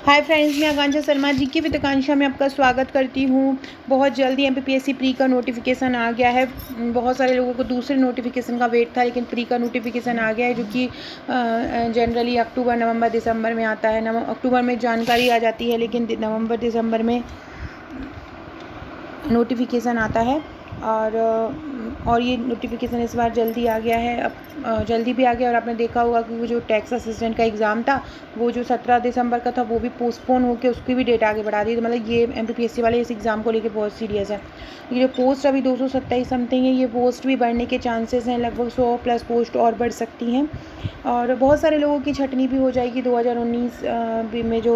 Hi friends, मैं आकांक्षा शर्मा जी की with आकांक्षा में आपका स्वागत करती हूँ। बहुत जल्दी एमपीपीएससी प्री का नोटिफिकेशन आ गया है। बहुत सारे लोगों को दूसरे नोटिफिकेशन का वेट था, लेकिन प्री का नोटिफिकेशन आ गया है, जो कि जनरली अक्टूबर नवंबर दिसंबर में आता है। अक्टूबर में जानकारी आ जाती है, लेकिन नवंबर दिसंबर में नोटिफिकेशन आता है। और ये नोटिफिकेशन इस बार जल्दी आ गया है। अब जल्दी भी आ गया। और आपने देखा होगा कि वो जो टैक्स असिस्टेंट का एग्ज़ाम था, वो जो 17 दिसंबर का था, वो भी पोस्टपोन होकर उसकी भी डेट आगे बढ़ा दी। तो मतलब ये एमपीपीएससी वाले इस एग्ज़ाम को लेकर बहुत सीरियस है। ये जो पोस्ट अभी 227 समथिंग है, ये पोस्ट भी बढ़ने के चांसेस हैं। लगभग 100+ पोस्ट और बढ़ सकती हैं। और बहुत सारे लोगों की छटनी भी हो जाएगी 2019 में, जो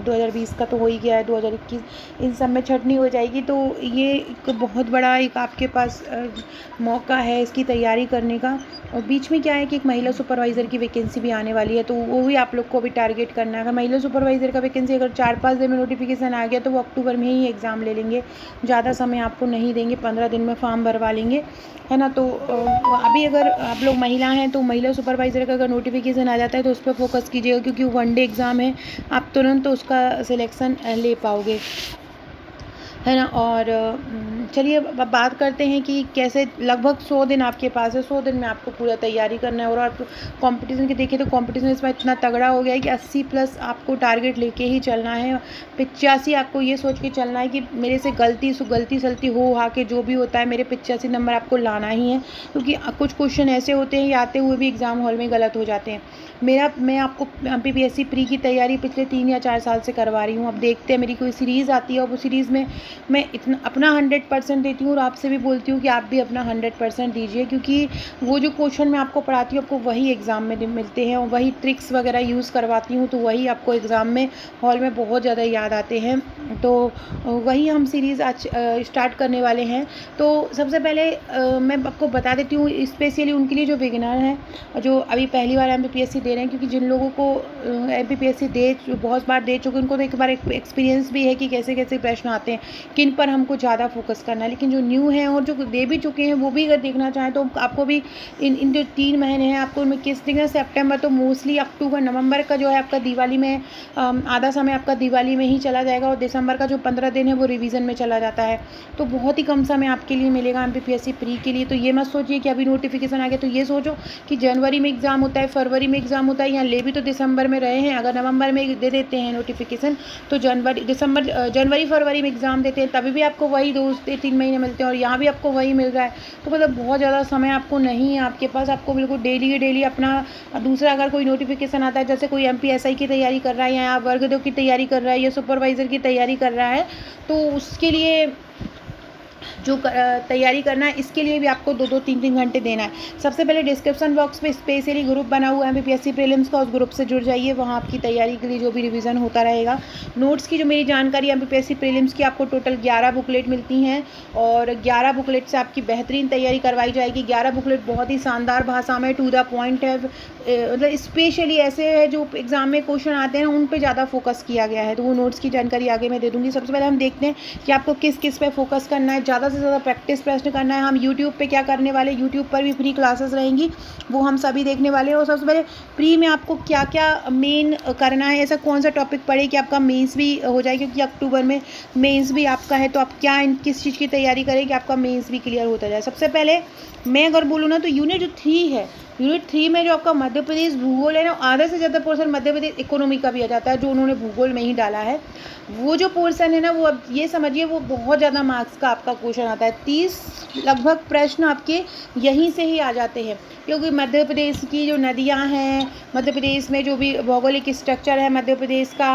2020 का तो हो ही गया है, 2021 इन सब में छटनी हो जाएगी। तो ये एक बहुत बड़ा एक आपके पास मौका है इसकी तैयारी करने का। और बीच में क्या है कि एक महिला सुपरवाइज़र की वैकेंसी भी आने वाली है, तो वो भी आप लोग को भी टारगेट करना है। अगर महिला सुपरवाइज़र का वैकेंसी अगर 4-5 दिन में नोटिफिकेशन आ गया, तो वो अक्टूबर में ही एग्ज़ाम ले लेंगे। ज़्यादा समय आपको नहीं देंगे, 15 दिन में फॉर्म भरवा लेंगे, है ना। तो अभी अगर आप लोग महिला हैं, तो महिला सुपरवाइज़र का अगर नोटिफिकेशन आ जाता है, तो उस पर फोकस कीजिएगा, क्योंकि वन डे एग्ज़ाम है। आप तुरंत तो उसका सिलेक्शन ले पाओगे, है ना। और चलिए अब बात करते हैं कि कैसे। लगभग 100 दिन आपके पास है। 100 दिन में आपको पूरा तैयारी करना है। और आप कंपटीशन की देखें तो कंपटीशन इस बार इतना तगड़ा हो गया है कि 80+ आपको टारगेट लेके ही चलना है। 85 आपको ये सोच के चलना है कि मेरे से गलती सलती हो के जो भी होता है, मेरे 85 नंबर आपको लाना ही है। क्योंकि कुछ क्वेश्चन ऐसे होते हैं, आते हुए भी एग्ज़ाम हॉल में गलत हो जाते हैं। मैं आपको एमपीपीएससी प्री की तैयारी पिछले 3 या 4 साल से करवा रही हूँ। अब देखते हैं, मेरी कोई सीरीज़ आती है और वो सीरीज़ में मैं इतना अपना 100% देती हूँ। और आपसे भी बोलती हूँ कि आप भी अपना 100% दीजिए, क्योंकि वो जो क्वेश्चन मैं आपको पढ़ाती हूँ, आपको वही एग्ज़ाम में मिलते हैं। और वही ट्रिक्स वगैरह यूज़ करवाती हूँ, तो वही आपको एग्ज़ाम में हॉल में बहुत ज़्यादा याद आते हैं। तो वही हम सीरीज़ आज स्टार्ट करने वाले हैं। तो सबसे पहले मैं आपको बता देती हूँ, स्पेशली उनके लिए जो बिगिनर हैं, जो अभी पहली बार एमपीपीएससी दे रहे हैं। क्योंकि जिन लोगों को एमपीपीएससी बहुत बार दे चुके, उनको तो एक बार एक्सपीरियंस भी है कि कैसे कैसे प्रश्न आते हैं, किन पर हमको ज़्यादा फोकस करना है। लेकिन जो न्यू हैं और जो दे भी चुके हैं, वो भी अगर देखना चाहें, तो आपको भी इन जो 3 महीने हैं, आपको उनमें किस दिन सितंबर, तो मोस्टली अक्टूबर नवंबर का जो है आपका दिवाली में आधा समय आपका दिवाली में ही चला जाएगा। और दिसंबर का जो 15 दिन है, वो रिवीजन में चला जाता है। तो बहुत ही कम समय आपके लिए मिलेगा एमपीपीएससी प्री के लिए। तो ये मत सोचिए कि अभी नोटिफिकेशन आ गया, तो ये सोचो कि जनवरी में एग्ज़ाम होता है, फरवरी में एग्ज़ाम होता है, यहाँ ले भी तो दिसंबर में रहे हैं। अगर नवंबर में दे देते हैं नोटिफिकेशन, तो जनवरी फरवरी में एग्ज़ाम देते हैं, तभी भी आपको वही 2-3 महीने मिलते हैं। और यहाँ भी आपको वही मिल रहा है। तो मतलब बहुत ज़्यादा समय आपको नहीं है आपके पास। आपको बिल्कुल डेली अपना दूसरा अगर कोई नोटिफिकेशन आता है, जैसे कोई एमपीएसआई की तैयारी कर रहा है, या वर्ग 2 की तैयारी कर रहा है, या सुपरवाइज़र की तैयारी कर रहा है, तो उसके लिए जो तैयारी करना है, इसके लिए भी आपको 2-2 3-3 घंटे देना है। सबसे पहले डिस्क्रिप्शन बॉक्स में स्पेशली ग्रुप बना हुआ है एमपीपीएससी प्रीलिम्स का, उस ग्रुप से जुड़ जाइए। वहाँ आपकी तैयारी के लिए जो भी रिवीजन होता रहेगा। नोट्स की जो मेरी जानकारी एमपीपीएससी प्रीलिम्स की, आपको टोटल 11 बुकलेट मिलती हैं। और 11 बुकलेट से आपकी बेहतरीन तैयारी करवाई जाएगी। 11 बुकलेट बहुत ही शानदार भाषा में, टू द पॉइंट है। मतलब स्पेशली ऐसे है जो एग्ज़ाम में क्वेश्चन आते हैं, उन पर ज़्यादा फोकस किया गया है। तो वो नोट्स की जानकारी आगे मैं दे दूँगी। सबसे पहले हम देखते हैं कि आपको किस किस पे फोकस करना है, ज़्यादा से ज़्यादा प्रैक्टिस प्रश्न करना है। हम यूट्यूब पे क्या करने वाले, यूट्यूब पर भी फ्री क्लासेस रहेंगी, वो हम सभी देखने वाले हैं। और सबसे पहले प्री में आपको क्या क्या मेन करना है, ऐसा कौन सा टॉपिक पढ़े कि आपका मेंस भी हो जाए, क्योंकि अक्टूबर में मेंस भी आपका है। तो आप किस चीज़ की तैयारी करें कि आपका मेंस भी क्लियर होता जाए। सबसे पहले मैं अगर बोलूँ ना, तो यूनिट जो 3 है, यूनिट 3 में जो आपका मध्य प्रदेश भूगोल है ना, आधे से ज़्यादा पोर्शन मध्य प्रदेश इकोनॉमी का भी आ जाता है, जो उन्होंने भूगोल में ही डाला है। वो जो पोर्शन है ना, वो अब ये समझिए वो बहुत ज़्यादा मार्क्स का आपका क्वेश्चन आता है। 30 लगभग प्रश्न आपके यहीं से ही आ जाते हैं। क्योंकि मध्य प्रदेश की जो नदियाँ हैं, मध्य प्रदेश में जो भी भौगोलिक स्ट्रक्चर है मध्य प्रदेश का,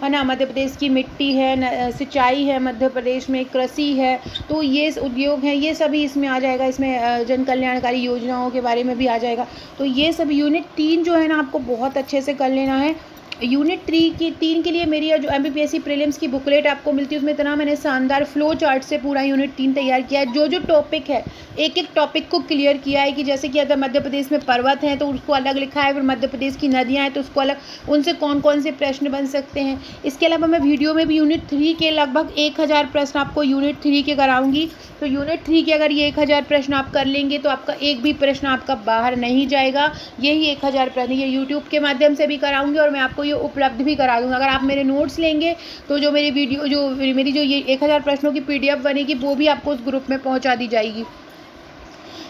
है ना, मध्य प्रदेश की मिट्टी है, सिंचाई है, मध्य प्रदेश में कृषि है, तो ये उद्योग हैं, ये सभी इसमें आ जाएगा। इसमें जन कल्याणकारी योजनाओं के बारे में भी आ जाएगा। तो ये सब यूनिट 3 जो है ना, आपको बहुत अच्छे से कर लेना है। यूनिट 3 के लिए मेरी जो एमपीपीएससी प्रीलिम्स की बुकलेट आपको मिलती है, उसमें इतना मैंने शानदार फ्लो चार्ट से पूरा यूनिट 3 तैयार किया है। जो जो टॉपिक है, एक एक टॉपिक को क्लियर किया है कि जैसे कि अगर मध्य प्रदेश में पर्वत हैं तो उसको अलग लिखा है, फिर मध्य प्रदेश की नदियाँ हैं तो उसको अलग, उनसे कौन कौन से प्रश्न बन सकते हैं। इसके अलावा मैं वीडियो में भी यूनिट 3 के लगभग 1000 प्रश्न आपको यूनिट 3 के कराऊंगी। तो यूनिट 3 के अगर ये 1000 प्रश्न आप कर लेंगे, तो आपका एक भी प्रश्न आपका बाहर नहीं जाएगा। यही 1000 प्रश्न ये यूट्यूब के माध्यम से भी कराऊंगी, और मैं आपको ये उपलब्ध भी करा दूँगा। अगर आप मेरे नोट्स लेंगे तो जो मेरी वीडियो जो मेरी जो ये 1000 प्रश्नों की PDF बनेगी वो भी आपको उस ग्रुप में पहुँचा दी जाएगी।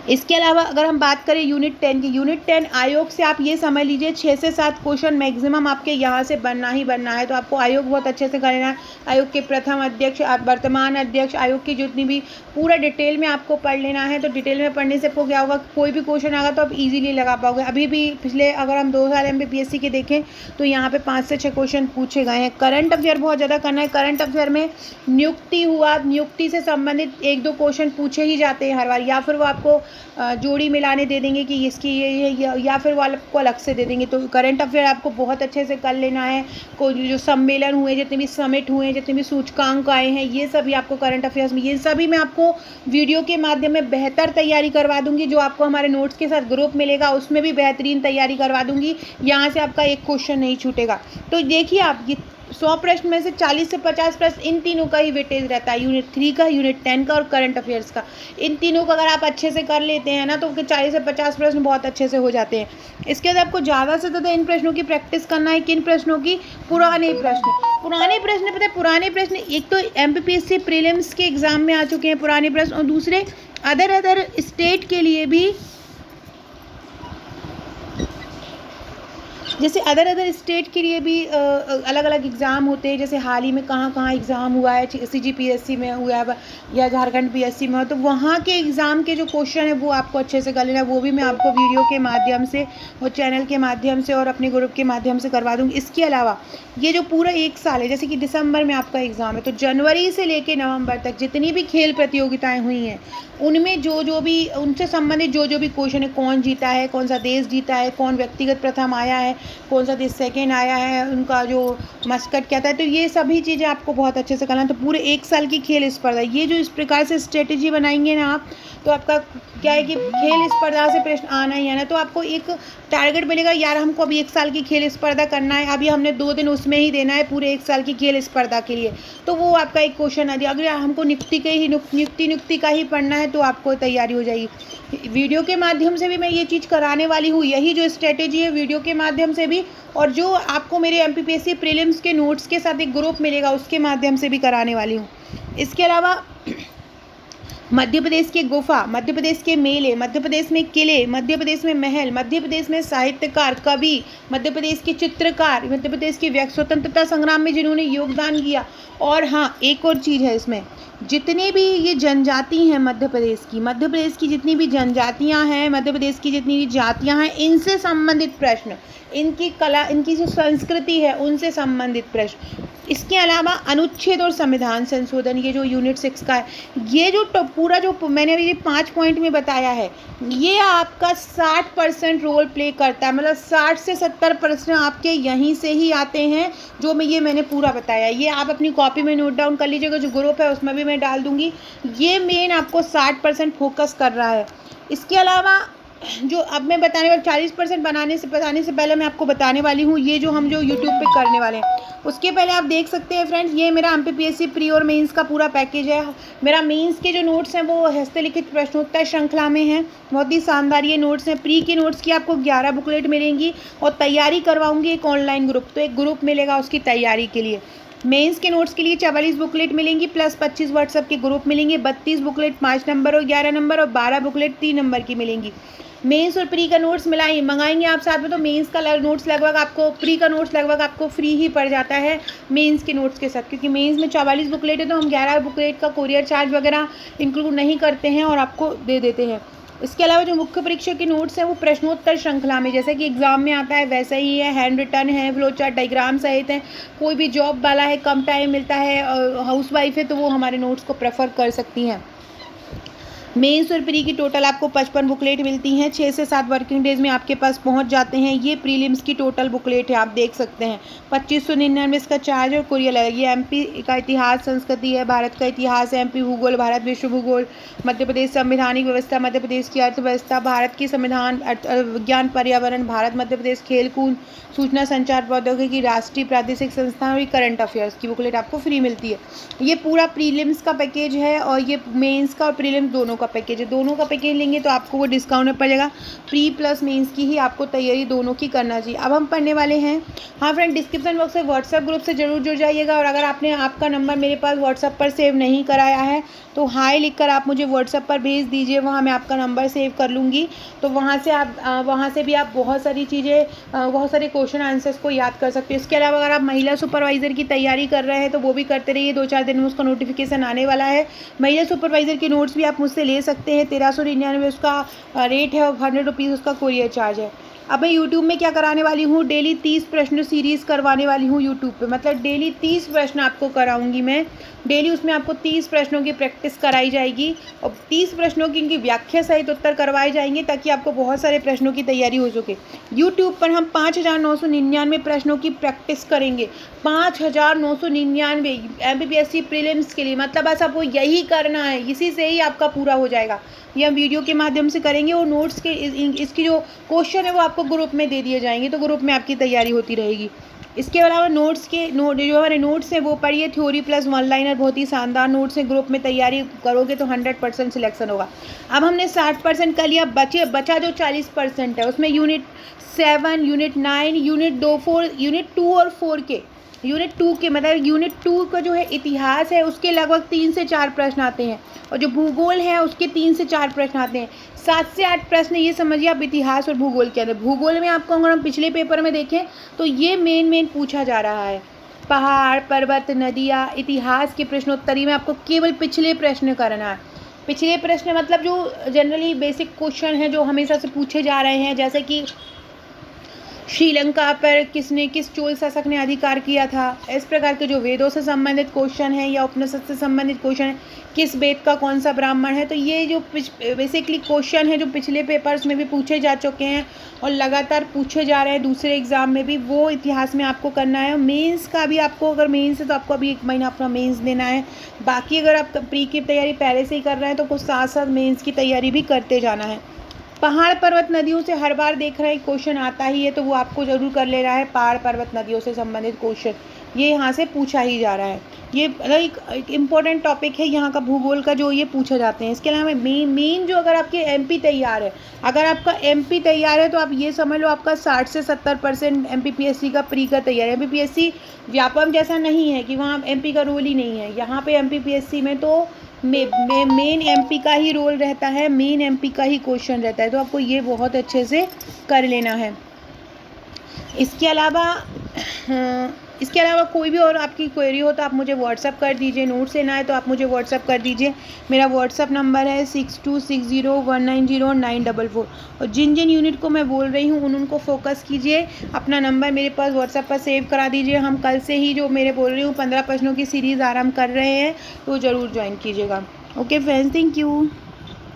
इसके अलावा अगर हम बात करें यूनिट 10 की, यूनिट 10 आयोग से आप ये समझ लीजिए 6 से 7 क्वेश्चन मैक्सिमम आपके यहाँ से बनना ही बनना है। तो आपको आयोग बहुत अच्छे से करना है। आयोग के प्रथम अध्यक्ष, वर्तमान अध्यक्ष, आयोग की जितनी भी पूरा डिटेल में आपको पढ़ लेना है। तो डिटेल में पढ़ने से आपको क्या होगा, कोई भी क्वेश्चन आएगा तो आप इजीली लगा पाओगे। अभी भी पिछले अगर हम 2 साल MPPSC के देखें तो यहाँ पे 5 से 6 क्वेश्चन पूछे गए हैं। करंट अफेयर बहुत ज़्यादा करना है। करंट अफेयर में नियुक्ति हुआ, नियुक्ति से संबंधित 1-2 क्वेश्चन पूछे ही जाते हैं हर बार, या फिर वो आपको जोड़ी मिलाने दे देंगे कि इसकी ये या फिर वो आपको अलग से दे देंगे। तो करंट अफेयर आपको बहुत अच्छे से कर लेना है। कोई जो सम्मेलन हुए, जितने भी समिट हुए, जितने भी सूचकांक आए हैं, ये सभी आपको करंट अफेयर्स में, ये सभी मैं आपको वीडियो के माध्यम में बेहतर तैयारी करवा दूंगी। जो आपको हमारे नोट्स के साथ ग्रुप मिलेगा उसमें भी बेहतरीन तैयारी करवा दूंगी। यहाँ से आपका एक क्वेश्चन नहीं छूटेगा। तो देखिए आप, ये 100 प्रश्न में से 40 से 50 प्रश्न इन तीनों का ही वेटेज रहता है, यूनिट 3 का, यूनिट 10 का और करंट अफेयर्स का। इन तीनों का अगर आप अच्छे से कर लेते हैं ना तो 40 से 50 प्रश्न बहुत अच्छे से हो जाते हैं। इसके बाद आपको ज़्यादा से ज़्यादा इन प्रश्नों की प्रैक्टिस करना है। किन प्रश्नों की? पुराने प्रश्न। पता है पुराने प्रश्न एक तो MPPSC प्रीलिम्स के एग्ज़ाम में आ चुके हैं पुराने प्रश्न, और दूसरे अदर स्टेट के लिए भी, जैसे अदर स्टेट के लिए भी अलग अलग एग्ज़ाम होते हैं। जैसे हाल ही में कहाँ एग्ज़ाम हुआ है, CGPSC में हुआ है या झारखंड PSC में हो, तो वहाँ के एग्ज़ाम के जो क्वेश्चन है वो आपको अच्छे से कर लेना है। वो भी मैं आपको वीडियो के माध्यम से और चैनल के माध्यम से और अपने ग्रुप के माध्यम से करवा दूँगी। इसके अलावा ये जो पूरा 1 साल है, जैसे कि दिसंबर में आपका एग्ज़ाम है, तो जनवरी से लेकर नवंबर तक जितनी भी खेल प्रतियोगिताएँ हुई हैं उनमें जो भी उनसे संबंधित जो भी क्वेश्चन है, कौन जीता है, कौन सा देश जीता है, कौन व्यक्तिगत प्रथम आया है, कौन सा देश सेकेंड आया है, उनका जो मस्कट क्या था, तो ये सभी चीज़ें आपको बहुत अच्छे से करना है। तो पूरे 1 साल की खेल स्पर्धा, ये जो इस प्रकार से स्ट्रेटेजी बनाएंगे ना आप, तो आपका क्या है कि खेल स्पर्धा से प्रश्न आना ही आना। तो आपको एक टारगेट मिलेगा, यार हमको अभी 1 साल की खेल स्पर्धा करना है, अभी हमने 2 दिन उसमें ही देना है पूरे 1 साल की खेल स्पर्धा के लिए। तो वो आपका एक क्वेश्चन आ जाए। अगर हमको नियुक्ति का ही पढ़ना है तो आपको तैयारी हो जाएगी। वीडियो के माध्यम से भी मैं ये चीज़ कराने वाली हूँ, यही जो स्ट्रेटेजी है वीडियो के माध्यम से भी, और जो आपको मेरे MPPSC प्रीलिम्स के नोट्स के साथ एक ग्रुप मिलेगा उसके माध्यम से भी कराने वाली हूँ। इसके अलावा मध्य प्रदेश की गुफा, मध्य प्रदेश के मेले, मध्य प्रदेश में किले, मध्य प्रदेश में महल, मध्य प्रदेश में साहित्यकार, कवि, मध्य प्रदेश के चित्रकार, मध्य प्रदेश के स्वतंत्रता संग्राम में जिन्होंने योगदान किया। और हाँ, एक और चीज़ है इसमें, जितनी भी ये जनजाति हैं मध्य प्रदेश की जितनी भी जनजातियां हैं, मध्य प्रदेश की जितनी भी जातियां हैं, इनसे संबंधित प्रश्न, इनकी कला, इनकी जो संस्कृति है उनसे संबंधित प्रश्न। इसके अलावा अनुच्छेद और संविधान संशोधन, ये जो यूनिट 6 का है, ये जो पूरा जो मैंने अभी 5 पॉइंट में बताया है, ये आपका 60% रोल प्ले करता है। मतलब 60 से 70 प्रश्न आपके यहीं से ही आते हैं, जो मैंने पूरा बताया। ये आप अपनी कॉपी में नोट डाउन कर लीजिएगा, जो ग्रुप है उसमें भी मैं डाल दूँगी। ये मेन आपको 60% फोकस कर रहा है। इसके अलावा जो अब मैं बताने वाली 40% बताने से पहले मैं आपको बताने वाली हूँ, ये जो हम जो यूट्यूब पे करने वाले हैं, उसके पहले आप देख सकते हैं फ्रेंड्स, ये मेरा MPPSC प्री और मेंस का पूरा पैकेज है। मेरा मेंस के जो नोट्स हैं वो हस्तलिखित प्रश्नोत्तर श्रृंखला में हैं, बहुत ही शानदार ये नोट्स हैं। प्री के नोट्स की आपको 11 बुकलेट मिलेंगी और तैयारी करवाऊँगी एक ऑनलाइन ग्रुप, तो एक ग्रुप मिलेगा उसकी तैयारी के लिए। मेंस के नोट्स के लिए 44 बुकलेट मिलेंगी प्लस 25 व्हाट्सएप के ग्रुप मिलेंगे। 32 बुकलेट 5 नंबर और 11 नंबर और 12 बुकलेट 3 नंबर की मिलेंगी। मेंस और प्री का नोट्स मंगाएंगे आप साथ में, तो मेंस का नोट्स लगभग आपको, प्री का नोट्स लगभग आपको फ्री ही पड़ जाता है मेंस के नोट्स के साथ, क्योंकि मेंस में 44 बुकलेट है तो हम 11 बुकलेट का कोरियर चार्ज वगैरह इंक्लूड नहीं करते हैं और आपको दे देते हैं। इसके अलावा जो मुख्य परीक्षा के नोट्स हैं वो प्रश्नोत्तर श्रृंखला में, जैसे कि एग्जाम में आता है वैसा ही है, हैंड रिटन है, फ्लो चार्ट, डायग्राम सहित है। कोई भी जॉब वाला है, कम टाइम मिलता है, हाउस वाइफ है, तो वो हमारे नोट्स को प्रेफर कर सकती हैं। मेंस और प्री की टोटल आपको 55 बुकलेट मिलती हैं, 6 से 7 वर्किंग डेज में आपके पास पहुंच जाते हैं। ये प्रीलिम्स की टोटल बुकलेट है, आप देख सकते हैं। 2599 इसका चार्ज और कुरियर लगेगी। MP का इतिहास संस्कृति है, भारत का इतिहास है, MP भूगोल, भारत विश्व भूगोल, मध्य प्रदेश संवैधानिक व्यवस्था, मध्य प्रदेश की अर्थव्यवस्था, भारत की संविधान, विज्ञान पर्यावरण, भारत मध्य प्रदेश खेलकूद, सूचना संचार प्रौद्योगिकी, राष्ट्रीय प्रादेशिक संस्थान और करंट अफेयर्स की बुकलेट आपको फ्री मिलती है। ये पूरा प्रीलिम्स का पैकेज है और ये मेंस का और प्रीलिम्स दोनों का पैकेज है। दोनों का पैकेज लेंगे तो आपको वो डिस्काउंट में पड़ेगा। प्री प्लस मेंस की ही आपको तैयारी दोनों की करना चाहिए। अब हम पढ़ने वाले हैं। हाँ फ्रेंड, डिस्क्रिप्शन बॉक्स में व्हाट्सएप ग्रुप से जरूर जुड़ जाइएगा, और अगर आपने आपका नंबर मेरे पास व्हाट्सएप पर सेव नहीं कराया है तो हाय लिखकर आप मुझे व्हाट्सएप पर भेज दीजिए, वहाँ मैं आपका नंबर सेव कर लूँगी। तो वहाँ से भी आप बहुत सारी चीज़ें, बहुत सारे क्वेश्चन आंसर्स को याद कर सकते हो। इसके अलावा अगर आप महिला सुपरवाइज़र की तैयारी कर रहे हैं तो वो भी करते रहिए, 2-4 दिन में उसका नोटिफिकेशन आने वाला है। महिला सुपरवाइज़र के नोट्स भी आप मुझसे ले सकते हैं। 1399 उसका रेट है, और 100 रुपीज़ उसका कोरियर चार्ज है। अब मैं यूट्यूब में क्या कराने वाली हूँ, डेली 30 प्रश्न सीरीज़ करवाने वाली हूँ यूट्यूब पे। मतलब डेली 30 प्रश्न आपको कराऊंगी मैं। डेली उसमें आपको 30 प्रश्नों की प्रैक्टिस कराई जाएगी, और 30 प्रश्नों की इनकी व्याख्या सहित उत्तर करवाए जाएंगे, ताकि आपको बहुत सारे प्रश्नों की तैयारी हो सके। यूट्यूब पर हम 5999 प्रश्नों की प्रैक्टिस करेंगे। 5999 MPPSC प्रीलिम्स के लिए। मतलब बस आपको यही करना है, इसी से ही आपका पूरा हो जाएगा। ये हम वीडियो के माध्यम से करेंगे, और नोट्स के इसकी जो क्वेश्चन है वो आपको ग्रुप में दे दिए जाएंगे, तो ग्रुप में आपकी तैयारी होती रहेगी। इसके अलावा जो हमारे नोट्स हैं वो पढ़िए। थ्योरी प्लस वन लाइनर बहुत ही शानदार नोट्स हैं। ग्रुप में तैयारी करोगे तो 100% सिलेक्शन होगा। अब हमने 60% कर लिया, बचा जो 40% है उसमें यूनिट 7, यूनिट 9, यूनिट 2 और 4 के, यूनिट 2 के मतलब यूनिट 2 का जो है इतिहास है उसके लगभग 3 से 4 प्रश्न आते हैं, और जो भूगोल है उसके 3 से 4 प्रश्न आते हैं। 7 से 8 प्रश्न ये समझिए आप इतिहास और भूगोल के अंदर। भूगोल में आपको अगर हम पिछले पेपर में देखें तो ये मेन पूछा जा रहा है, पहाड़, पर्वत, नदियाँ। इतिहास के प्रश्नोत्तरी में आपको केवल पिछले प्रश्न करना है। पिछले प्रश्न मतलब जो जनरली बेसिक क्वेश्चन हैं जो हमेशा से पूछे जा रहे हैं, जैसे कि श्रीलंका पर किस चोल शासक ने अधिकार किया था। इस प्रकार के जो वेदों से संबंधित क्वेश्चन है या उपनिषद से संबंधित क्वेश्चन है, किस वेद का कौन सा ब्राह्मण है। तो ये जो बेसिकली क्वेश्चन है जो पिछले पेपर्स में भी पूछे जा चुके हैं और लगातार पूछे जा रहे हैं दूसरे एग्जाम में भी, वो इतिहास में आपको करना है। मेंस का भी आपको, अगर मेंस है तो आपको अभी 1 महीना अपना मेंस देना है। बाकी अगर आप प्री की तैयारी पहले से ही कर रहे हैं तो कुछ साथ साथ मेंस की तैयारी भी करते जाना है। पहाड़, पर्वत, नदियों से हर बार देख रहे हैं क्वेश्चन आता ही है, तो वो आपको जरूर कर ले रहा है। पहाड़, पर्वत, नदियों से संबंधित क्वेश्चन ये यहाँ से पूछा ही जा रहा है। ये एक इम्पॉर्टेंट टॉपिक है यहाँ का, भूगोल का, जो ये पूछे जाते हैं। इसके अलावा मेन जो अगर आपके MP तैयार है, अगर आपका MP तैयार है तो आप ये समझ लो आपका 60 से 70% MPPSC का प्री का तैयार है। MPPSC व्यापम जैसा नहीं है कि वहाँ MP का रोल ही नहीं है। यहाँ पे MPPSC में तो मेन MP का ही रोल रहता है, मेन MP का ही क्वेश्चन रहता है, तो आपको ये बहुत अच्छे से कर लेना है। इसके अलावा कोई भी और आपकी क्वेरी हो तो आप मुझे व्हाट्सअप कर दीजिए। नोट्स लेना है तो आप मुझे व्हाट्सअप कर दीजिए। मेरा व्हाट्सअप नंबर है 6260190944। और जिन यूनिट को मैं बोल रही हूँ उनको फोकस कीजिए। अपना नंबर मेरे पास व्हाट्सअप पर सेव करा दीजिए। हम कल से ही जो मेरे बोल रही हूँ 15 प्रश्नों की सीरीज़ आरम्भ कर रहे हैं, तो ज़रूर ज्वाइन कीजिएगा। Okay friends, thank you.